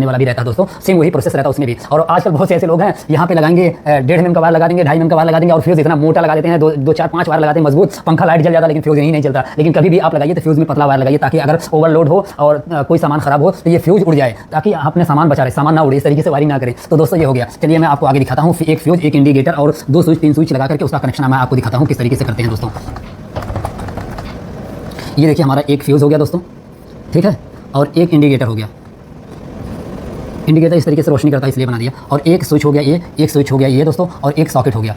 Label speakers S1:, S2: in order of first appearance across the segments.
S1: वाला भी रहता है दोस्तों, सेम वही प्रोसेस रहता है उसमें भी। और आजकल बहुत से ऐसे लोग हैं यहाँ पे लगाएंगे 1.5 mm का वायर लगा देंगे, 2.5 mm का वायर लगा देंगे और फ्यूज इतना मोटा लगा देते हैं, 2-4-5 वायर लगाते हैं मजबूत, पंखा लाइट जल जाता है लेकिन फ्यूज यही नहीं चलता। लेकिन कभी भी आप लगाइए तो फ्यूज में पतला वायर लगाइए, ताकि अगर ओवरलोड हो और कोई सामान खराब हो तो ये फ्यूज उड़ जाए, ताकि अपने सामान बचा रहे, सामान ना उड़े, इस तरीके से वायरिंग ना करें। तो दोस्तों ये हो गया। चलिए मैं आपको आगे दिखाता हूँ, एक फ्यूज, एक इंडिकेटर और 2 स्विच 3 स्विच लगा करके उसका कनेक्शन मैं आपको दिखाता हूँ किस तरीके से करते हैं दोस्तों। ये देखिए हमारा एक फ्यूज़ हो गया दोस्तों, ठीक है, और एक इंडिकेटर हो गया। इंडिकेटर इस तरीके से रोशनी करता है इसलिए बना दिया। और एक स्विच हो गया ये, एक स्विच हो गया ये दोस्तों, और एक सॉकेट हो गया,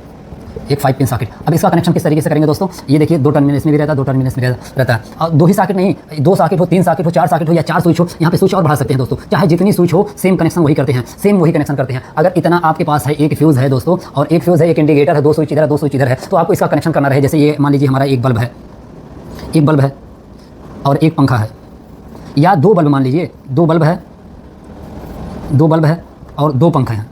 S1: एक 5 पिन सॉकेट। अब इसका कनेक्शन किस तरीके से करेंगे दोस्तों, ये देखिए 2 टर्मिनल इसमें भी रहता है, 2 टर्मिनल इसमें रहता है। और 2 ही सॉकेट नहीं, 2 सॉकेट हो, 3 सॉकेट हो, 4 सॉकेट हो या 4 स्विच हो, यहाँ पे स्विच और बढ़ा सकते हैं दोस्तों। चाहे जितनी स्विच हो सेम कनेक्शन वही करते हैं, सेम वही कनेक्शन करते हैं। अगर इतना आपके पास है, एक फ्यूज़ है दोस्तों और एक फ्यूज़ है, एक इंडिकेटर है, 2 स्विच इधर है, 2 स्विच इधर है, तो आपको इसका कनेक्शन करना रहे। जैसे ये मान लीजिए हमारा एक बल्ब है, एक बल्ब है और एक पंखा है, या 2 बल्ब मान लीजिए, 2 बल्ब है, 2 बल्ब है और 2 पंखे हैं।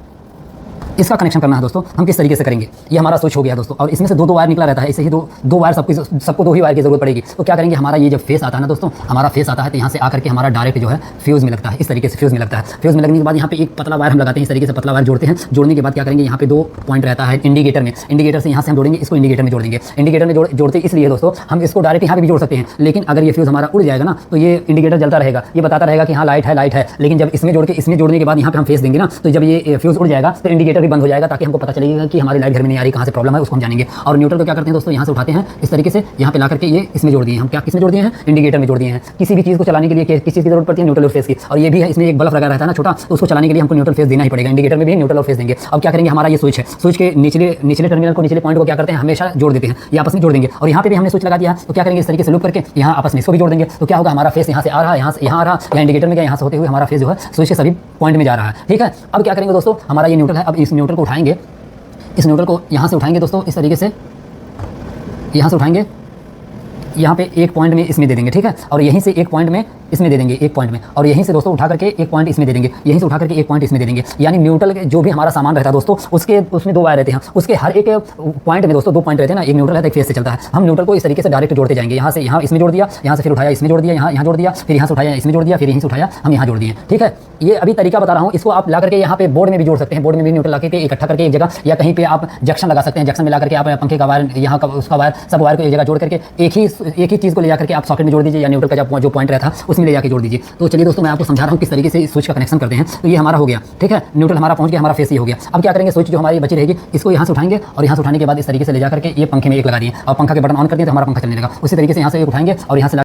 S1: इसका कनेक्शन करना है दोस्तों। हम किस तरीके से करेंगे, ये हमारा स्विच हो गया दोस्तों, और इसमें से 2 वायर निकला रहता है, ऐसे ही 2 वायर सबको 2 ही वायर की जरूरत पड़ेगी। तो क्या करेंगे, हमारा ये जब फेस आता है ना दोस्तों, हमारा फेस आता है तो यहाँ से आकर के हमारा डायरेक्ट जो है फ्यूज़ में लगता है, इस तरीके से फ्यूज़ में लगता है। फ्यूज़ में लगने के बाद यहाँ पे एक पतला वायर हम लगाते हैं, इस तरीके से पतला वायर जोड़ते हैं। जोड़ने के बाद क्या करेंगे, यहाँ पे 2 पॉइंट रहता है इंडिकेटर में, इंडिकेटर से यहाँ से हम जोड़ेंगे, इसको इंडिकेटर में जोड़ देंगे। इंडिकेटर में जोड़ते इसलिए दोस्तों, हम इसको डायरेक्ट यहाँ पे भी जोड़ सकते हैं, लेकिन अगर ये फ्यूज़ हमारा उड़ जाएगा ना तो ये इंडिकेटर जलता रहेगा, ये बताता रहेगा कि हाँ लाइट है, लाइट है। लेकिन जब इसमें जोड़ने के बाद यहाँ पे हम फेस देंगे ना, तो जब ये फ्यूज़ उड़ जाएगा तो इंडिकेटर भी बंद हो जाएगा, ताकि हमको पता चलेगा कि हमारी लाइट घर में नहीं आ रही, कहाँ से प्रॉब्लम है उसको हम जानेंगे। और न्यूट्रल को क्या करते हैं दोस्तों, यहाँ से उठाते हैं इस तरीके से, यहाँ पे ला करके ये इसमें जोड़ दिए। हम क्या किसमें जोड़ दिए हैं, इंडिकेटर में जोड़ दिए हैं। किसी भी चीज़ को चलाने के लिए किस चीज़ की जरूरत पड़ती है, न्यूट्रल और फेस की। और ये भी है, इसमें एक बल्ब लगा रहता है ना छोटा, तो उसको चलाने के लिए हमको न्यूट्रल फेस देना ही पड़ेगा। इंडिकेटर में भी न्यूट्रल और फेस देंगे। अब क्या करेंगे, हमारा ये स्विच है, स्विच के निचले टर्मिनल को, निचले पॉइंट को क्या करते हैं, हमेशा जोड़ देते हैं, ये आपस में जोड़ देंगे। और यहाँ पे भी हमने स्विच लगा दिया, तो क्या करेंगे, इस तरीके से लूप करके यहाँ आपस में इसको भी जोड़ देंगे। तो क्या होगा, हमारा फेस यहाँ से आ रहा है, यहाँ से यहाँ आ रहा है, इंडिकेटर में गया, यहाँ से होते हुए हमारा फेस जो है स्विच के सभी पॉइंट में जा रहा है, ठीक है। अब क्या करेंगे दोस्तों, हमारा ये न्यूट्रल है, अब इस न्यूट्रल को उठाएंगे, इस न्यूट्रल को यहाँ से उठाएंगे दोस्तों, इस तरीके से यहाँ से उठाएंगे, यहाँ पे एक पॉइंट में इसमें दे देंगे, ठीक है। और यहीं से एक पॉइंट में इसमें दे देंगे, एक पॉइंट में, और यहीं से दोस्तों उठा करके एक पॉइंट इसमें दे देंगे, यहीं से उठा करके एक पॉइंट इसमें दे देंगे। यानी न्यूट्रल के जो भी हमारा सामान रहता है दोस्तों, उसमें 2 वायर रहते हैं, उसके हर एक पॉइंट में दोस्तों 2 पॉइंट रहते हैं ना, एक न्यूट्रल है, एक फेस से चलता है। हम न्यूट्रल को इस तरीके से डायरेक्ट जोड़ते जाएंगे, यहाँ से यहाँ इसमें जोड़ दिया, यहाँ से फिर उठाया इसमें जोड़ दिया, यहाँ जोड़ दिया, फिर यहाँ से उठाया इसमें जोड़ दिया, फिर यहीं से उठाया हम यहाँ जोड़ दिए, ठीक है। ये अभी तरीका बता रहा हूँ, इसको आप ला करके यहाँ पे बोर्ड में भी जोड़ सकते हैं, बोर्ड में भी न्यूट्रल ला करके इकट्ठा करके एक जगह, या कहीं पे आप जंक्शन लगा सकते हैं, जंक्शन में ला करके आप पंखे का वायर, यहाँ का उसका वायर, सब वायर को एक जगह जोड़ करके एक ही चीज़ को ले जाकर के आप सॉकेट में जोड़ दीजिए, या न्यूट्रल का जो पॉइंट रहता है उसमें ले जाकर जोड़ दीजिए। तो चलिए दोस्तों मैं आपको समझा रहा हूँ किस तरीके से स्विच का कनेक्शन करते हैं। तो ये हमारा हो गया, ठीक है, न्यूट्रल हमारा पहुंच गया, हमारा फेस ये हो गया। अब क्या करेंगे, स्विच जो हमारी बची रहेगी इसको यहाँ से उठाएंगे, और यहाँ से उठाने के बाद इस तरीके से ले जाकर के ये पंखे में एक लगा दिए, और पंखा के बटन ऑन कर दिए तो हमारा पंखा चलने लगा। उसी तरीके से यहाँ से एक उठाएंगे और यहाँ से